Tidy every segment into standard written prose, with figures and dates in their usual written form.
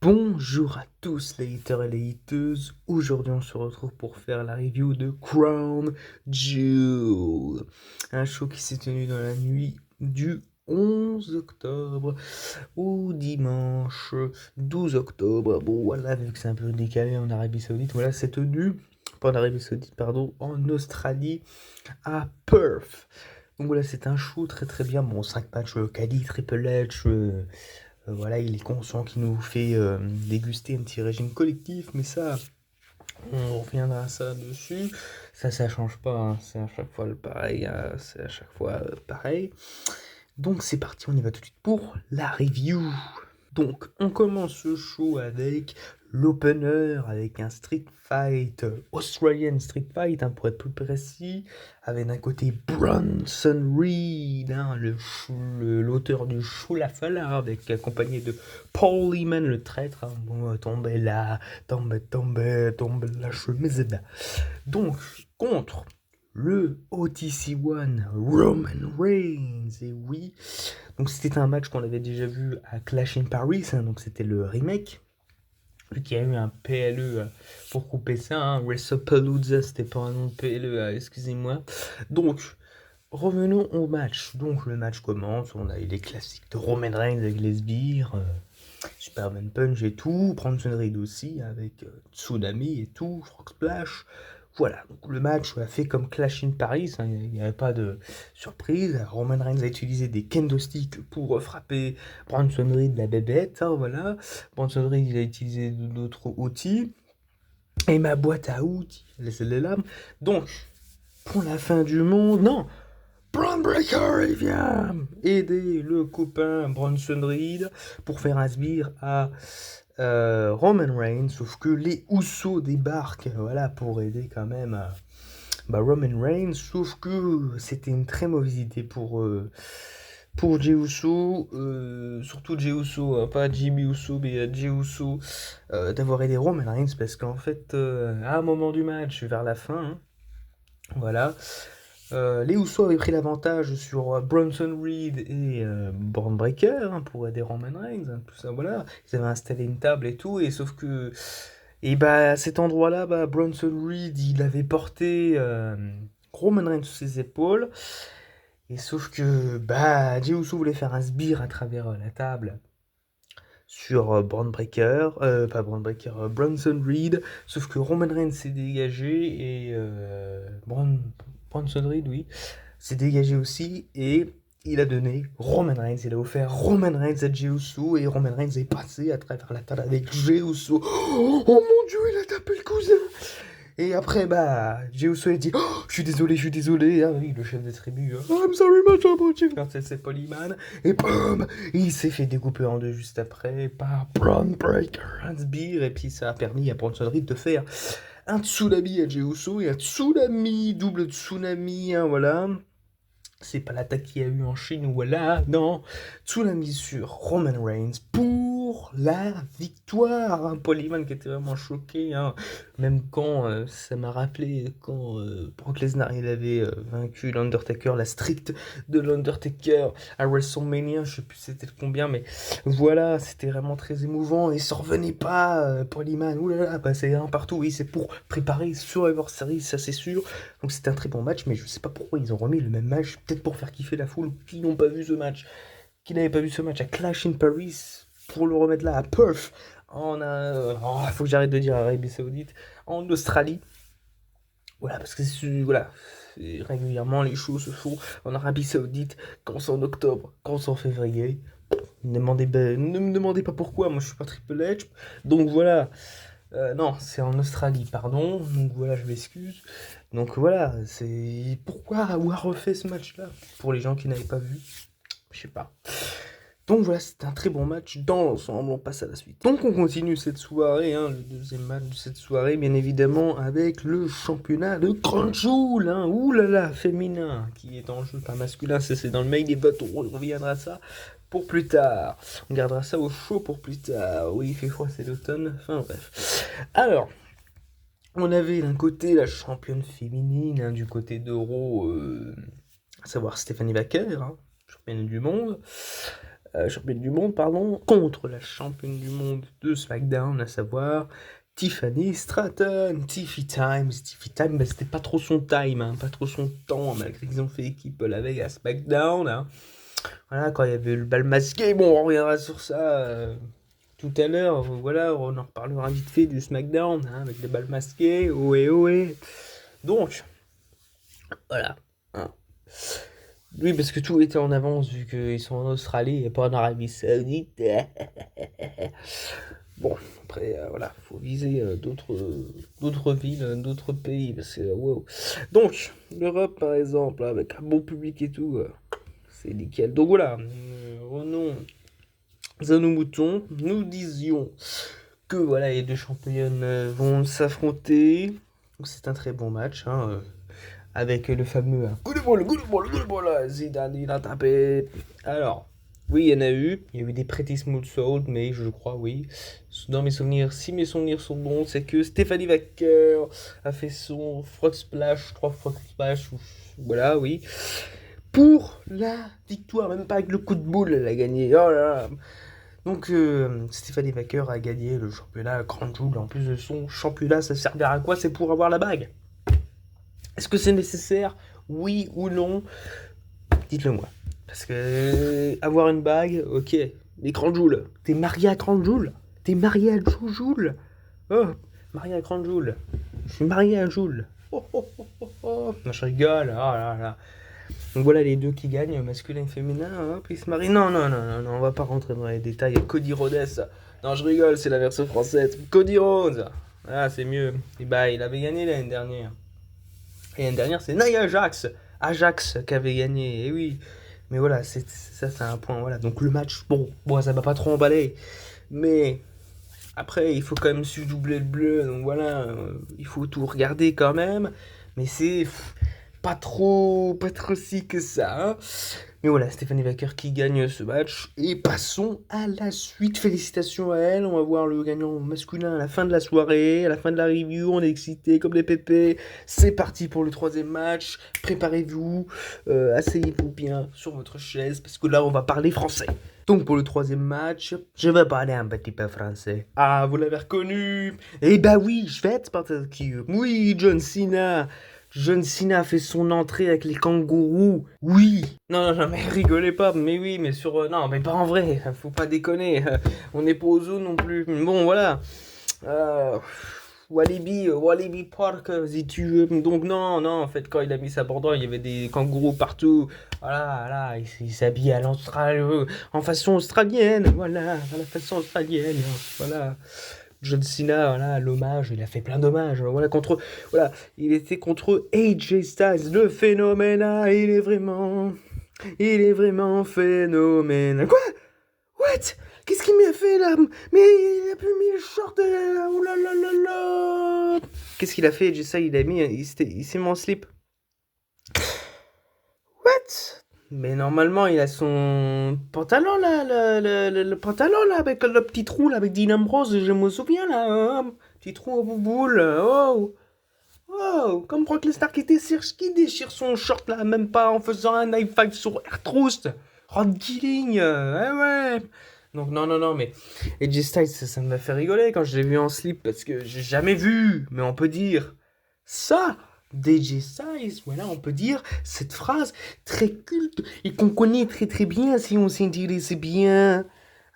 Bonjour à tous les haters et les hateuses. Aujourd'hui on se retrouve pour faire la review de Crown Jewel. Un show qui s'est tenu dans la nuit du 11 octobre au dimanche 12 octobre. Bon voilà, vu que c'est un peu décalé en Arabie Saoudite, voilà, c'est tenu, pas en Arabie Saoudite, pardon, en Australie, à Perth. Donc voilà, c'est un show très très bien. Bon, 5 matchs quali, Triple H. Voilà, il est conscient qu'il nous fait déguster un petit régime collectif, mais ça, on reviendra à ça dessus. Ça change pas, hein, c'est à chaque fois le pareil, hein, c'est à chaque fois pareil. Donc c'est parti, on y va tout de suite pour la review. Donc on commence ce show avec l'opener, avec un street fight, Australian street fight, hein, pour être plus précis, avec d'un côté Bronson Reed, hein, l'auteur du Shulafala, avec accompagné de Paul Heyman, le traître, hein, bon, tombez là, tombez la chemise là. Donc contre le OTC1 Roman Reigns, et oui, donc c'était un match qu'on avait déjà vu à Clash in Paris, hein, donc c'était le remake, vu qu'il y a eu un PLE pour couper ça, hein, WrestlePalooza, c'était pas un nom de PLE, excusez-moi. Donc, revenons au match. Donc le match commence, on a eu les classiques de Roman Reigns avec les sbires, Superman Punch et tout, Bronson Reed aussi avec Tsunami et tout, Frog Splash. Voilà, donc le match a fait comme Clash in Paris, hein, il n'y avait pas de surprise. Roman Reigns a utilisé des kendo sticks pour frapper Bronson Reed la bébête, hein, voilà. Bronson Reed il a utilisé d'autres outils. Et ma boîte à outils, laissez les lames. Donc, pour la fin du monde, non, Braun Breaker, il vient aider le copain Bronson Reed pour faire un sbire à Roman Reigns, sauf que les Usos débarquent, voilà, pour aider quand même Roman Reigns, sauf que c'était une très mauvaise idée pour Jey Uso, surtout Jey Uso, hein, pas Jimmy Uso, mais Jey Uso, d'avoir aidé Roman Reigns, parce qu'en fait, à un moment du match, vers la fin, hein, voilà, les Usos avaient pris l'avantage sur Bronson Reed et Braun Breaker, hein, pour aider Roman Reigns, hein, tout ça, voilà. Ils avaient installé une table et tout, et sauf que, et bah, à cet endroit-là, bah, Bronson Reed, il avait porté Roman Reigns sur ses épaules, et sauf que, bah, Jey Uso voulait faire un sbire à travers la table sur Braun Breaker, pas Braun Breaker, Bronson Reed, sauf que Roman Reigns s'est dégagé et Bronson Reed, oui, s'est dégagé aussi et il a donné Roman Reigns, il a offert Roman Reigns à Jey Uso et Roman Reigns est passé à travers la table avec Jey Uso. Oh mon dieu, il a tapé le cousin! Et après, bah, Jey Uso a dit oh, je suis désolé, ah oui, le chef des tribus, hein. I'm sorry, much about you. Quand c'est Polyman, et boum, il s'est fait découper en deux juste après par Braun Breaker, un sbire, et puis ça a permis à Bronson Reed de faire un tsunami à Jey Uso et un tsunami, double tsunami, hein, voilà. C'est pas l'attaque qu'il y a eu en Chine, voilà, non. Tsunami sur Roman Reigns pour la victoire. Hein. Paul Heyman qui était vraiment choqué, hein. Même quand ça m'a rappelé quand Brock Lesnar il avait vaincu l'Undertaker, la stricte de l'Undertaker à WrestleMania, je sais plus c'était le combien, mais voilà, c'était vraiment très émouvant et ça revenait pas, Paul Heyman, oulala, bah, c'est un partout, oui, c'est pour préparer Survivor Series, ça c'est sûr. Donc c'était un très bon match, mais je sais pas pourquoi ils ont remis le même match, peut-être pour faire kiffer la foule qui n'ont pas vu ce match, qui n'avait pas vu ce match à Clash in Paris, pour le remettre là à Perth, faut que j'arrête de dire Arabie Saoudite, en Australie. Voilà, parce que voilà, régulièrement les shows se font en Arabie Saoudite, quand c'est en octobre, quand c'est en février. Ne me demandez pas pourquoi, moi je suis pas Triple H, donc voilà. Non, c'est en Australie, pardon. Donc voilà, je m'excuse. Donc voilà, c'est pourquoi avoir refait ce match-là pour les gens qui n'avaient pas vu, je sais pas. Donc voilà, c'était un très bon match dans l'ensemble. On passe à la suite. Donc on continue cette soirée, hein, le deuxième match de cette soirée, bien évidemment, avec le championnat de Crunchyroll, hein, oulala, féminin, qui est en jeu, pas masculin, c'est dans le main event, on reviendra à ça pour plus tard. On gardera ça au chaud pour plus tard. Oui, il fait froid, c'est l'automne, enfin bref. Alors, on avait d'un côté la championne féminine, hein, du côté d'Euro, à savoir Stephanie Baker, hein, championne du monde. championne du monde, pardon, contre la championne du monde de SmackDown, à savoir Tiffany Stratton. Tiffy Time, bah, c'était pas trop son time, hein, pas trop son temps, malgré qu'ils ont fait équipe la veille à SmackDown. Hein. Voilà, quand il y avait le bal masqué, bon, on reviendra sur ça tout à l'heure. Voilà, on en reparlera vite fait du SmackDown, hein, avec les balles masqués, ohé ohé. Donc, voilà. Hein. Oui, parce que tout était en avance vu qu'ils sont en Australie et pas en Arabie Saoudite. Bon, après, voilà, faut viser d'autres villes, d'autres pays, parce que, wow. Donc, l'Europe, par exemple, avec un bon public et tout, c'est nickel. Donc voilà, revenons à nos moutons. Nous disions que, voilà, les deux championnes vont s'affronter. Donc c'est un très bon match, hein, avec le fameux coup de ball, Zidane, il a tapé. Alors, oui, il y en a eu. Il y a eu des Pretty Smooth Soul, mais je crois, oui. Dans mes souvenirs, si mes souvenirs sont bons, c'est que Stephanie Wacker a fait son Frog Splash, 3 Frog Splash, voilà, oui. Pour la victoire, même pas avec le coup de boule, elle a gagné. Oh là là. Donc, Stephanie Wacker a gagné le championnat Grand Joule. En plus de son championnat, ça servira à quoi? C'est pour avoir la bague. Est-ce que c'est nécessaire? Oui ou non? Dites-le moi. Parce que avoir une bague, ok. Mais Grand Joule, t'es marié à Grand Joule? T'es marié à Joule? Oh, marié à Grand Joule. Je suis marié à Joule. Oh, oh, oh, oh, oh. Non, je rigole. Oh là là. Donc voilà les deux qui gagnent, masculin et féminin. Hein, puis ils se marient. Non, non, non, non, non, on va pas rentrer dans les détails. Cody Rhodes. Non, je rigole, c'est la version française. Cody Rhodes. Ah, c'est mieux. Et bah, il avait gagné l'année dernière. Et l'année dernière, c'est Nia Jax. Ajax qui avait gagné. Et oui. Mais voilà, ça, c'est un point. Voilà. Donc le match, bon, ça m'a pas trop emballé. Mais après, il faut quand même doubler le bleu. Donc voilà, il faut tout regarder quand même. Mais c'est pas trop si que ça. Hein. Mais voilà, Stephanie Wacker qui gagne ce match. Et passons à la suite. Félicitations à elle. On va voir le gagnant masculin à la fin de la soirée, à la fin de la review. On est excités comme des pépés. C'est parti pour le troisième match. Préparez-vous. Asseyez-vous bien sur votre chaise parce que là, on va parler français. Donc pour le troisième match, je vais parler un petit peu français. Ah, vous l'avez reconnu? Eh bah oui, je vais être parti qui. Oui, John Cena. John Cena a fait son entrée avec les kangourous. Oui. Non, non, non, mais rigolez pas. Mais oui, mais sur. Non, mais pas en vrai. Faut pas déconner. On n'est pas au zoo non plus. Bon, voilà. Euh, Walibi Park, si tu veux. Donc non, non, en fait, quand il a mis sa bandana, il y avait des kangourous partout. Voilà, là, il s'habille à en façon australienne. Voilà, à la façon australienne. Voilà. John Cena, voilà, l'hommage, il a fait plein d'hommages. Voilà, voilà, il était contre AJ Styles, le phénomène, il est vraiment phénoménal. Quoi? What? Qu'est-ce qu'il m'a fait là? Mais il a plus mis le short. Oh là là là là. Qu'est-ce qu'il a fait, AJ Styles? Il s'est mis en slip. What? Mais normalement, il a son pantalon là, le pantalon là, avec le petit trou là, avec Dean Ambrose, je me souviens là, hein, petit trou au bouboule, oh, oh, comme Brock Lesnar qui déchire son short là, même pas en faisant un knife fight sur R-Truth, Rod Killing, ouais. Donc non, non, non, mais AJ Styles, ça m'a fait rigoler quand je l'ai vu en slip, parce que j'ai jamais vu, mais on peut dire ça d'AJ Styles, voilà, on peut dire cette phrase très culte et qu'on connaît très très bien si on s'intéresse bien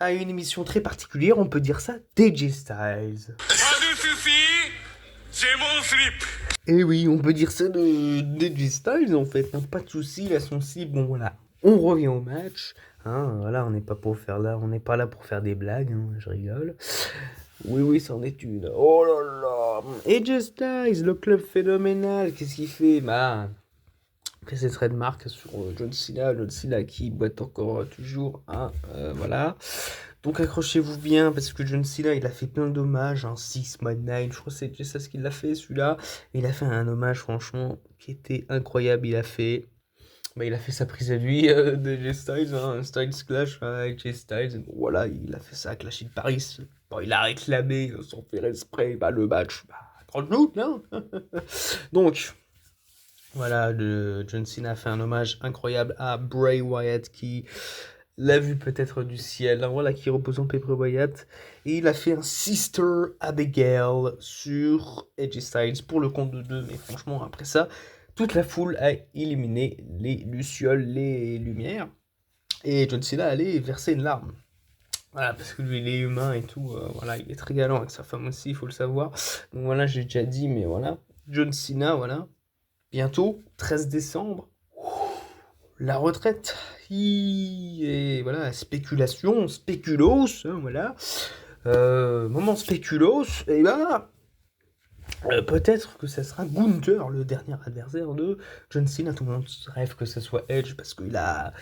à une émission très particulière, on peut dire ça d'AJ Styles. Pas de soucis, c'est mon slip. Et oui, on peut dire ça d'AJ Styles en fait, hein, pas de soucis, là son slip, bon voilà. On revient au match, hein, voilà, on n'est pas là pour faire des blagues, hein, je rigole. Oui, c'en est une. Oh là là. AJ Styles, le club phénoménal, qu'est-ce qu'il fait? Bah, il fait ses traits de marque sur John Cena qui boite encore toujours, hein, voilà. Donc accrochez-vous bien, parce que John Cena, il a fait plein d'hommages, hein, 619, je crois que c'est ça ce qu'il a fait, celui-là. Il a fait un hommage, franchement, qui était incroyable, il a fait sa prise à lui de AJ Styles, hein, Styles Clash avec AJ Styles. Bon, voilà, il a fait ça avec la de Paris. Bon, il a réclamé sans faire exprès le match. 30 minutes, hein. Donc, voilà, John Cena a fait un hommage incroyable à Bray Wyatt qui la vue peut-être du ciel, hein, voilà, qui repose en paix pour Wyatt. Et il a fait un Sister Abigail sur Edge Styles pour le compte de 2. Mais franchement, après ça, toute la foule a éliminé les lucioles, les lumières. Et John Cena allait verser une larme. Voilà, parce que lui, il est humain et tout. Voilà, il est très galant avec sa femme aussi, il faut le savoir. Donc voilà, j'ai déjà dit, mais voilà. John Cena, voilà. Bientôt, 13 décembre, la retraite. Et voilà, spéculation, spéculos, hein, voilà. Moment spéculos, et ben, peut-être que ça sera Gunther, le dernier adversaire de John Cena. Tout le monde rêve que ce soit Edge parce qu'il a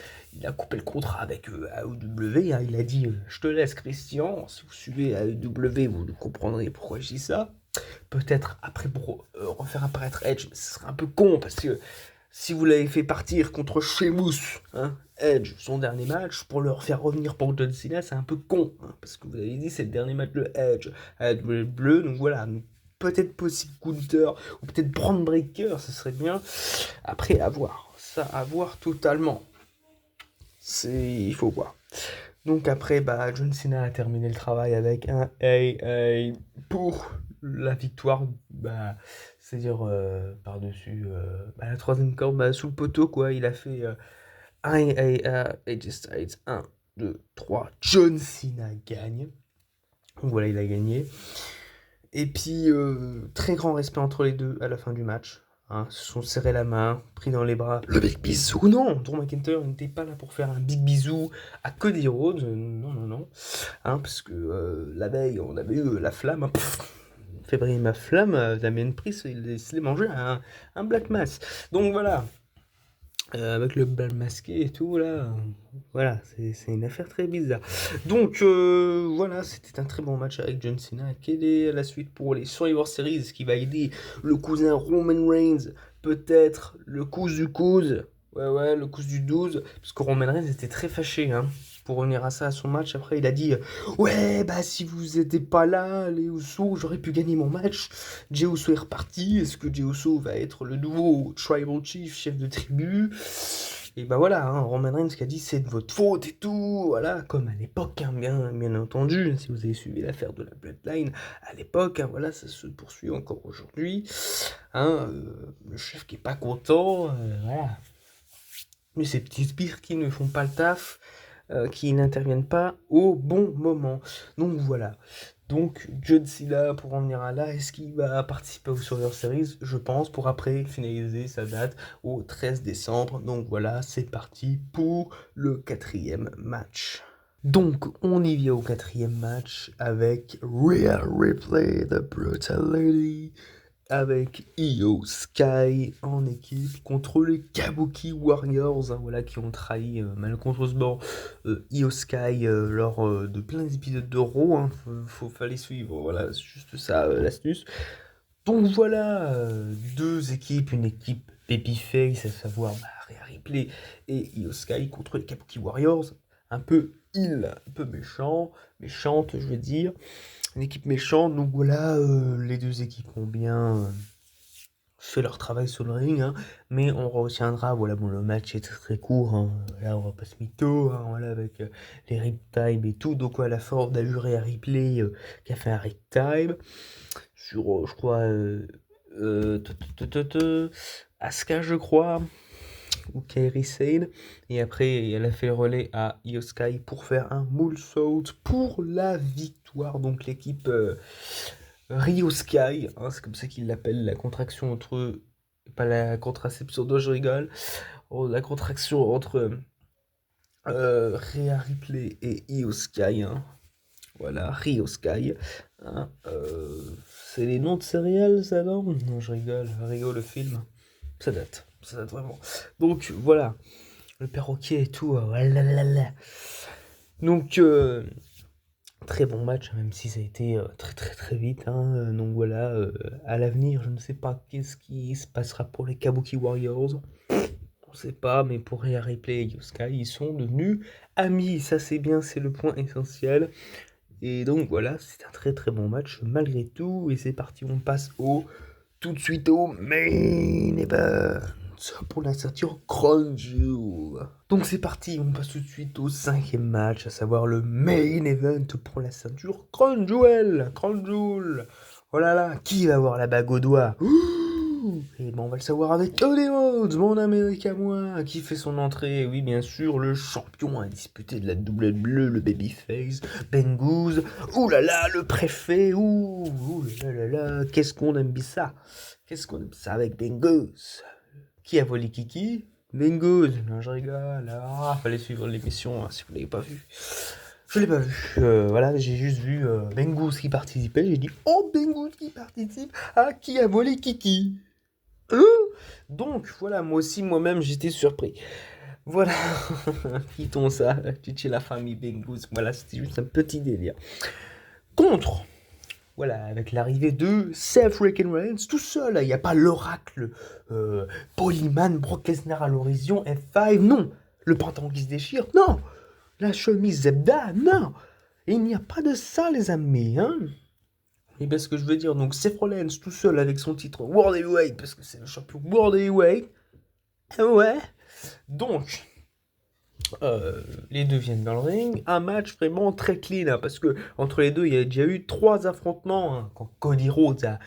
coupé le contrat avec AEW. Hein. Il a dit je te laisse, Christian. Si vous suivez AEW, vous comprendrez pourquoi je dis ça. Peut-être après pour refaire apparaître Edge, mais ce serait un peu con parce que si vous l'avez fait partir contre Sheamus, hein, Edge, son dernier match, pour le faire revenir pour John Cena, c'est un peu con. Hein, parce que vous avez dit c'est le dernier match de Edge. Bleu, donc voilà. Donc, peut-être possible Gunther, ou peut-être Braun Breaker, ce serait bien. Après, à voir. Ça, à voir totalement. Il faut voir. Donc après, bah, John Cena a terminé le travail avec un AA pour la victoire. Bah, c'est-à-dire par-dessus la troisième corde, bah, sous le poteau, quoi. Il a fait un AA à AJ Styles. 1, 2, 3. John Cena gagne. Donc voilà, il a gagné. Et puis, très grand respect entre les deux à la fin du match. Hein, se sont serrés la main, pris dans les bras. Le big bisou, non, Drew McIntyre n'était pas là pour faire un big bisou à Cody Rhodes. Non, non, non. Hein, parce que la veille, on avait eu la flamme. Février ma flamme, Damien Priest, il se l'est mangé un Black Mass. Donc voilà. Avec le bal masqué et tout, là, voilà, c'est une affaire très bizarre. Donc, voilà, c'était un très bon match avec John Cena. Quelle est la suite pour les Survivor Series qui va aider le cousin Roman Reigns, peut-être le cousin du cousin, ouais, le cousin du 12, parce que Roman Reigns était très fâché, hein. Pour revenir à ça, à son match, après, il a dit ouais, bah si vous n'étiez pas là, les Usos, j'aurais pu gagner mon match. Jey Uso est reparti. Est-ce que Jey Uso va être le nouveau Tribal Chief, chef de tribu? Et bah voilà, hein, Roman Reigns qui a dit c'est de votre faute et tout, voilà, comme à l'époque, hein, bien entendu, si vous avez suivi l'affaire de la Bloodline, à l'époque, hein, voilà, ça se poursuit encore aujourd'hui, hein, le chef qui est pas content, voilà. Mais ces petits sbires qui ne font pas le taf, qui n'interviennent pas au bon moment. Donc voilà. Donc John Cena, pour en venir à là, est-ce qu'il va participer au Survivor Series? Je pense, pour après finaliser sa date au 13 décembre. Donc voilà, c'est parti pour le 4e match. Donc on y vient au 4e match avec Rhea Ripley, The Brutal Lady, avec Io Sky en équipe contre les Kabuki Warriors, hein, voilà, qui ont trahi malencontreusement Io Sky lors de plein d'épisodes de Raw, hein, fallait suivre, voilà, c'est juste ça l'astuce. Donc voilà, deux équipes, une équipe Babyface, à savoir Rhea Ripley et Io Sky contre les Kabuki Warriors, un peu méchante, je veux dire. Une équipe méchante, donc voilà, les deux équipes ont bien fait leur travail sur le ring, hein, mais on retiendra, voilà, bon, le match est très court, hein, là on va pas se mytho, hein, voilà, avec les riptime et tout, donc à la force d'allurer à Ripley qui a fait un riptime sur, je crois, Asuka, je crois, ou Kairi Sane, et après elle a fait le relais à Io Sky pour faire un moonsault pour la victoire. Donc l'équipe Rio Sky, hein, c'est comme ça qu'ils l'appellent, la contraction entre pas la contraception, je rigole, la contraction entre Rhea Ripley et Io Sky, hein. Voilà, Rio Sky, hein, c'est les noms de céréales, ça, non? Non, je rigole, Rio le film, ça date vraiment. Donc voilà, le perroquet et tout, voilà. Donc très bon match, même si ça a été très vite, hein, donc voilà, à l'avenir, je ne sais pas qu'est-ce qui se passera pour les Kabuki Warriors, on sait pas, mais pour Rhea Ripley et Io Sky, ils sont devenus amis, ça c'est bien, c'est le point essentiel. Et donc voilà, c'est un très bon match malgré tout, et c'est parti, on passe tout de suite au main event. pour la ceinture Crown Jewel. Donc c'est parti, on passe tout de suite au 5e match, à savoir le main event pour la ceinture Crown Jewel. Crown Jewel. Oh là là, qui va avoir la bague au doigt? Et ben on va le savoir avec Cody Rhodes, mon Amérique à moi, qui fait son entrée. Oui, bien sûr, le champion à disputer de la double bleue, le babyface, Ben Goose. Ouh là là, le préfet. Ouh là là là, qu'est-ce qu'on aime bien ça. Qu'est-ce qu'on aime ça avec Ben Goose. Qui a volé Kiki? Ben Goose. Non, je rigole. Ah, fallait suivre l'émission hein, si vous l'avez pas vu. Je l'ai pas vu. Voilà, j'ai juste vu Ben Goose qui participait. J'ai dit, oh, Ben Goose qui participe. Ah, qui a volé Kiki? Donc voilà, moi aussi, moi-même, j'étais surpris. Voilà, quittons ça, Chichi la famille Bengouz. Voilà, c'était juste un petit délire. Contre, voilà, avec l'arrivée de Seth freaking Rollins, tout seul, il n'y a pas l'oracle, Polyman, Brock Lesnar à l'horizon, F5, non. Le pantalon qui se déchire, non. La chemise Zebda, non. Et il n'y a pas de ça, les amis, hein. Et bien ce que je veux dire, donc Seth Rollins tout seul avec son titre World Heavyweight, parce que c'est le champion World Heavyweight. Ouais. Donc, les deux viennent dans le ring. Un match vraiment très clean, hein, parce que entre les deux, il y a déjà eu 3 affrontements. Hein, quand Cody Rhodes a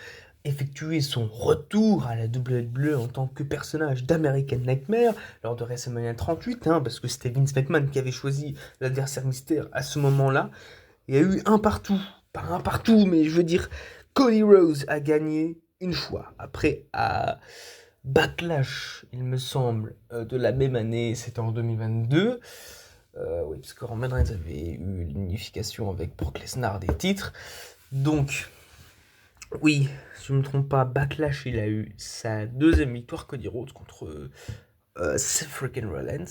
effectué son retour à la WWE en tant que personnage d'American Nightmare lors de WrestleMania 38, hein, parce que c'était Vince McMahon qui avait choisi l'adversaire mystère à ce moment-là. Il y a eu un partout. Pas un partout, mais je veux dire, Cody Rhodes a gagné une fois. Après, à Backlash, il me semble, de la même année, c'était en 2022. Oui, parce que Roman Reigns avait eu l'unification avec Brock Lesnar des titres. Donc, oui, si je ne me trompe pas, Backlash, il a eu sa 2e victoire, Cody Rhodes, contre Seth freaking Rollins.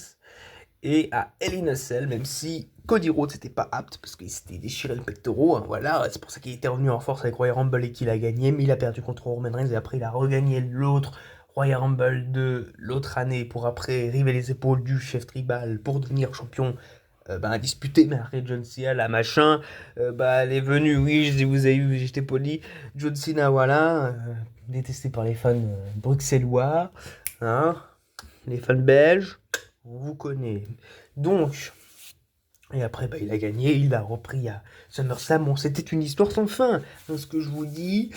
Et à Hell in a Cell, même si Cody Rhodes n'était pas apte parce qu'il s'était déchiré le pectoral, hein, voilà, c'est pour ça qu'il était revenu en force avec Royal Rumble et qu'il a gagné, mais il a perdu contre Roman Reigns et après il a regagné l'autre Royal Rumble de l'autre année pour après river les épaules du chef tribal pour devenir champion. Disputé, mais après John Cena, la machin, elle est venue, oui, vous avez vu, j'étais poli, John Cena, voilà, détesté par les fans bruxellois, hein, les fans belges. On vous connaît. Donc, et après, il a gagné, il a repris à SummerSlam. Bon, c'était une histoire sans fin, hein, ce que je vous dis.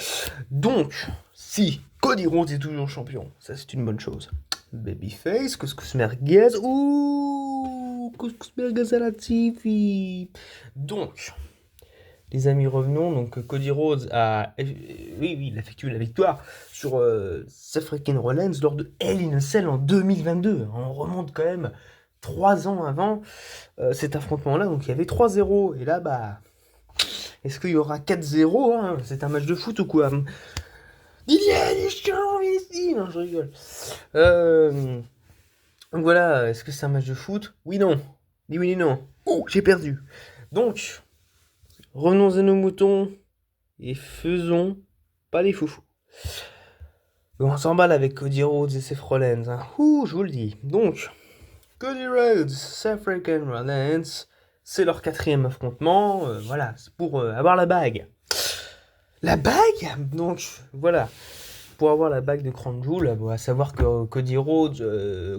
Donc, si Cody Rhodes est toujours champion, ça c'est une bonne chose. Babyface, couscous merguez, ouh, couscous merguez à la TV. Donc, les amis, revenons. Donc, Cody Rhodes a, oui, il a effectué la victoire sur Seth freaking Rollins lors de Hell in a Cell en 2022. On remonte quand même 3 ans avant cet affrontement-là. Donc, il y avait 3-0. Et là, est-ce qu'il y aura 4-0 hein? C'est un match de foot ou quoi? Didier Deschamps ici. Non, je rigole. Donc voilà, est-ce que c'est un match de foot? Oui, non. Ni oui, ni non. Oh, j'ai perdu. Donc, revenons à nos moutons et faisons pas les foufous. On s'emballe avec Cody Rhodes et Seth Rollins. Hein. Je vous le dis. Donc, Cody Rhodes, Seth freaking Rollins, c'est leur 4e affrontement. Voilà, c'est pour avoir la bague. La bague? Donc, voilà. Pour avoir la bague de Crown Jewel, à savoir que Cody Rhodes,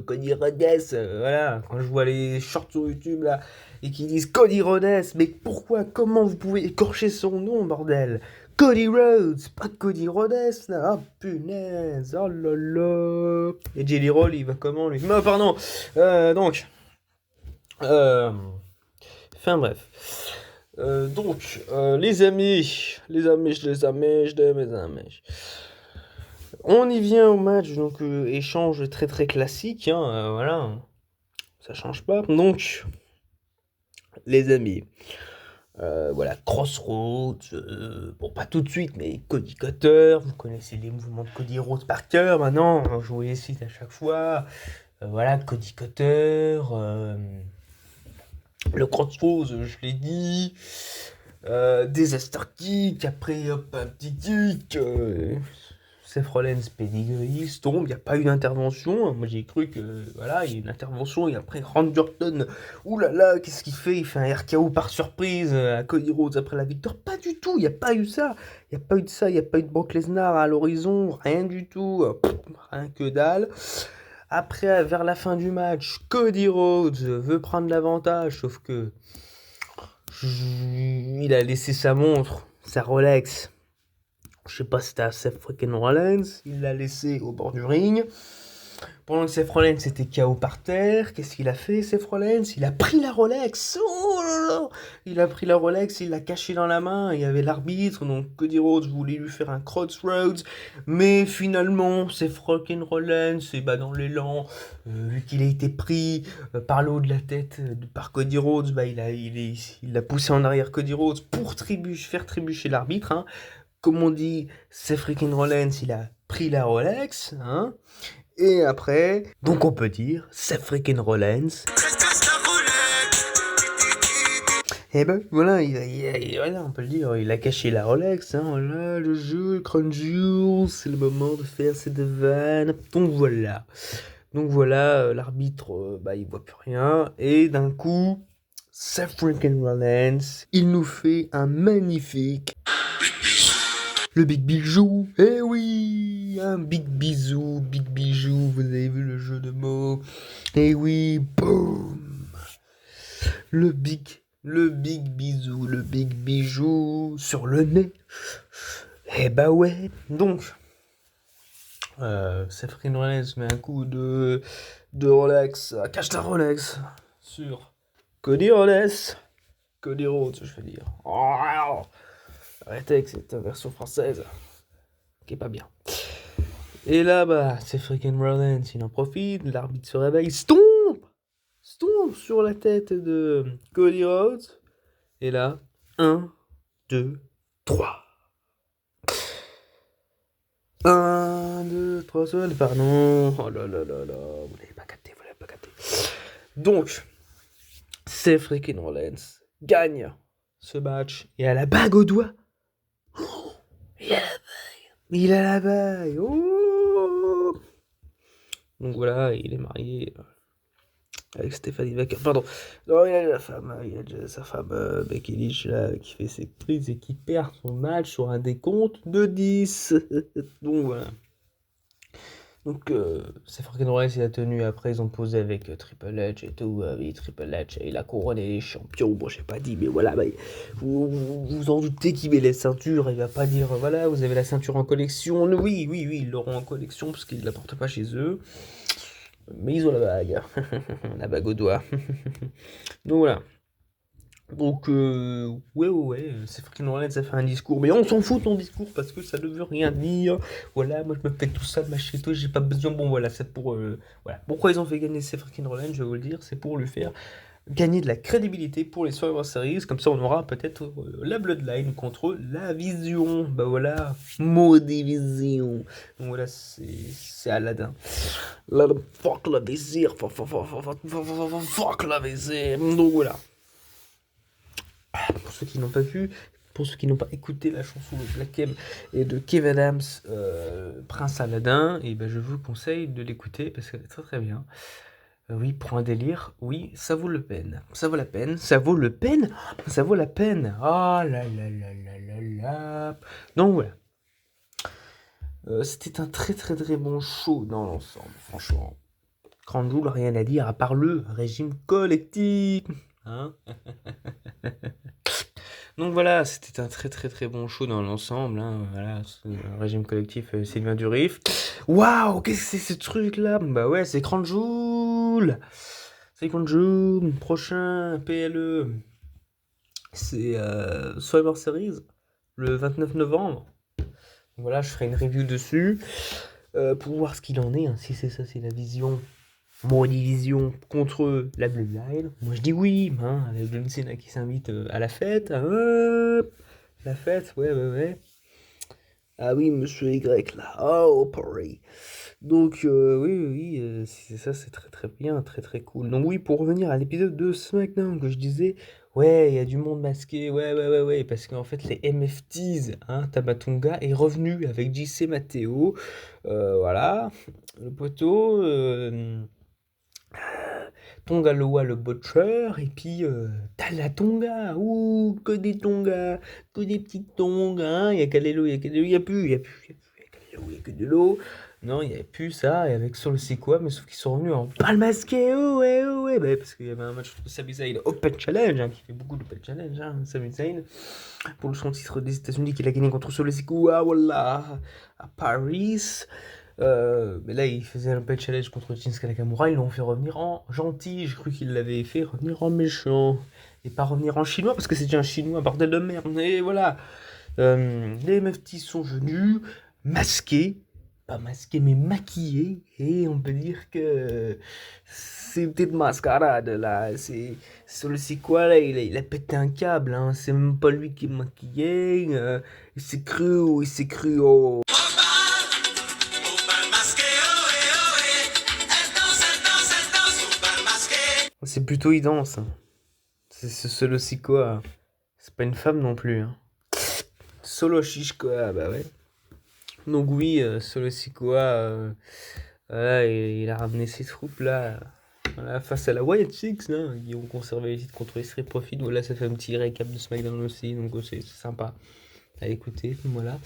voilà, quand je vois les shorts sur YouTube là, et qu'ils disent Cody Rhodes, mais pourquoi, comment vous pouvez écorcher son nom, bordel? Cody Rhodes, pas Cody Rhodes, là, oh punaise, oh là là. Et Jelly Roll, il va comment lui? Non, pardon, donc, enfin bref. Donc, les amis, je les amis. On y vient au match, donc échange très très classique, hein, voilà, ça change pas. Donc, les amis, voilà, Crossroads, bon pas tout de suite, mais Cody Cutter, vous connaissez les mouvements de Cody Rhodes par cœur maintenant, je vous les cite à chaque fois, voilà, Cody Cutter, le Crossroads, je l'ai dit, Disaster Kick, après hop, un petit kick, Seth Rollins pedigree, tombe, il n'y a pas eu d'intervention. Moi j'ai cru que voilà, il y a eu une intervention et après Randy Orton, oulala, qu'est-ce qu'il fait? Il fait un RKO par surprise à Cody Rhodes après la victoire. Pas du tout, il n'y a pas eu ça. Il n'y a pas eu de ça, il n'y a pas eu de Brock Lesnar à l'horizon, rien du tout. Rien que dalle. Après, vers la fin du match, Cody Rhodes veut prendre l'avantage, sauf que il a laissé sa montre, sa Rolex. Je sais pas si c'était à Seth freaking Rollins. Il l'a laissé au bord du ring. Pendant que Seth Rollins était KO par terre, qu'est-ce qu'il a fait, Seth Rollins? Il a pris la Rolex. Oh là là! Il a pris la Rolex, il l'a cachée dans la main. Il y avait l'arbitre, donc Cody Rhodes voulait lui faire un crossroads. Mais finalement, Seth freaking Rollins, et bah dans l'élan, vu qu'il a été pris par le haut de la tête par Cody Rhodes, bah il a poussé en arrière Cody Rhodes pour faire trébucher l'arbitre. Hein. Comme on dit, Seth freaking Rollins, il a pris la Rolex. Hein. Et après, donc on peut dire, Seth freaking Rollins. Et ben voilà, voilà, on peut le dire, il a caché la Rolex, hein, voilà, le jeu, le Crown Jewel, c'est le moment de faire cette vanne. Donc voilà, l'arbitre, bah il voit plus rien, et d'un coup, Seth freaking Rollins, il nous fait un magnifique... Le big bijou, eh oui, un big bisou, big bijou, vous avez vu le jeu de mots, eh oui, boum, le big bisou, le big bijou sur le nez, eh bah ouais, donc, Seth Rollins met un coup de Rolex, cache ta Rolex, sur Cody Rhodes, je veux dire, oh, arrêtez avec cette version française, qui est pas bien. Et là, bah, c'est freaking Rollins, il en profite, l'arbitre se réveille, stomp sur la tête de Cody Rhodes. Et là, 1, 2, 3. 1, 2, 3 seul, pardon. Oh là là là là, vous l'avez pas capté. Donc, c'est freaking Rollins gagne ce match et a la bague au doigt. Oh, il a la bague. Oh. Donc voilà, il est marié avec Stephanie Baker. Pardon. Non, il y a la femme, il y a déjà sa femme Becky Lynch là, qui fait ses prises et qui perd son match sur un décompte de 10. Donc voilà. Donc c'est freaking Rollins, il a tenu. Après ils ont posé avec Triple H et tout. Oui, Triple H, il a couronné les champions. Bon, j'ai pas dit, mais voilà, bah, vous en doutez qu'il met les ceintures. Il va pas dire, voilà, vous avez la ceinture en collection. Oui, ils l'auront en collection parce qu'ils la portent pas chez eux. Mais ils ont la bague. La bague au doigt. Donc voilà. Donc, ouais, c'est freaking Rollins, ça fait un discours. Mais on s'en fout de ton discours parce que ça ne veut rien dire. Voilà, moi je me fais tout ça de ma chez toi, j'ai pas besoin. Bon, voilà, c'est pour. Voilà. Pourquoi ils ont fait gagner ces freaking Rollins, je vais vous le dire, c'est pour lui faire gagner de la crédibilité pour les Survivor Series. Comme ça, on aura peut-être la Bloodline contre la Vision. Bah voilà, maudit Vision. Donc voilà, c'est Aladdin. Fuck la vizir. Fuck la vizir. Donc voilà. Pour ceux qui n'ont pas vu, pour ceux qui n'ont pas écouté la chanson de Black M et de Kev Adams, Prince Aladdin, et ben je vous conseille de l'écouter parce qu'elle est très très bien. Oui, pour un délire, oui, ça vaut la peine. Ça vaut la peine. Ça vaut le peine. Ça vaut la peine. Ah là là là là là là. Donc voilà. C'était un très très très bon show dans l'ensemble, franchement. Crown Jewel, rien à dire à part le régime collectif. Hein. Donc voilà, c'était un très très très bon show dans l'ensemble. Hein. Voilà, régime collectif Sylvain Durif. Waouh, qu'est-ce que c'est ce truc là? Bah ouais, c'est Crown Jewel. C'est Crown Jewel. Prochain PLE. C'est Survivor Series le 29 novembre. Voilà, je ferai une review dessus pour voir ce qu'il en est. Hein. Si c'est ça, c'est la vision. Mon division contre la Bloodline. Moi je dis oui, hein, avec John Cena qui s'invite à la fête. La fête, ouais. Ah oui, monsieur Y là. Oh, Paris. Donc oui, c'est ça, c'est très très bien, très très cool. Donc oui, pour revenir à l'épisode de SmackDown que je disais, ouais, il y a du monde masqué, ouais, parce qu'en fait les MFTs, hein, Tamatonga est revenu avec JC Matteo, voilà, le poteau. Tonga Loa le Butcher, et puis Talatonga, que des Tonga, que des petites Tonga, hein, il y a Kalelo, il y a plus, il voulait que de l'eau. Non, il n'y avait plus ça. Et avec Solo Sikoa, mais sauf qu'ils sont revenus en pas le masqué. Oh ouais. Bah, parce qu'il y avait un match contre Sami Zayn Open Challenge, hein, qui fait beaucoup d'Open Challenge, hein, Sami Zayn. Pour son titre des États-Unis qu'il a gagné contre Solo Sikoa, voilà, à Paris. Mais là, il faisait un Open Challenge contre Shinsuke Nakamura. Ils l'ont fait revenir en gentil. J'ai cru qu'il l'avait fait revenir en méchant. Et pas revenir en chinois, parce que c'est déjà un chinois, bordel de merde. Et voilà. Les MFT sont venus, masqués. Pas masqués, mais maquillés. Et on peut dire que c'est une petite mascarade, là. C'est quoi, là, il a pété un câble, hein. C'est même pas lui qui est maquillé. Il s'est cru au... C'est plutôt il danse, hein. C'est Solo Sikoa. C'est pas une femme non plus, hein. Solo Shishkoa, bah ouais. Donc oui, Solo Sikoa, voilà, il a ramené ses troupes là, voilà, face à la Wyatt Six, là, qui ont conservé les titres contre les Street Profits. Voilà, ça fait un petit récap de SmackDown aussi, donc c'est sympa à écouter, voilà.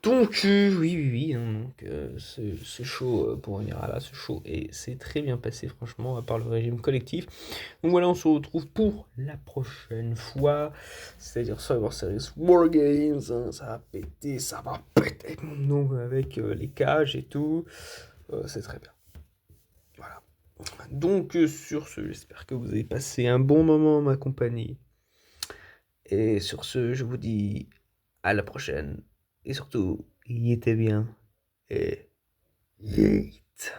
Donc oui, hein, donc ce show, pour revenir à là, ce show c'est très bien passé franchement, à part le régime collectif. Donc voilà, on se retrouve pour la prochaine fois, c'est-à-dire Survivor Series War Games, hein, ça va péter donc avec les cages et tout, c'est très bien. Voilà. Donc sur ce, j'espère que vous avez passé un bon moment en ma compagnie. Et sur ce, je vous dis à la prochaine. Et surtout, il était bien. Et yeet.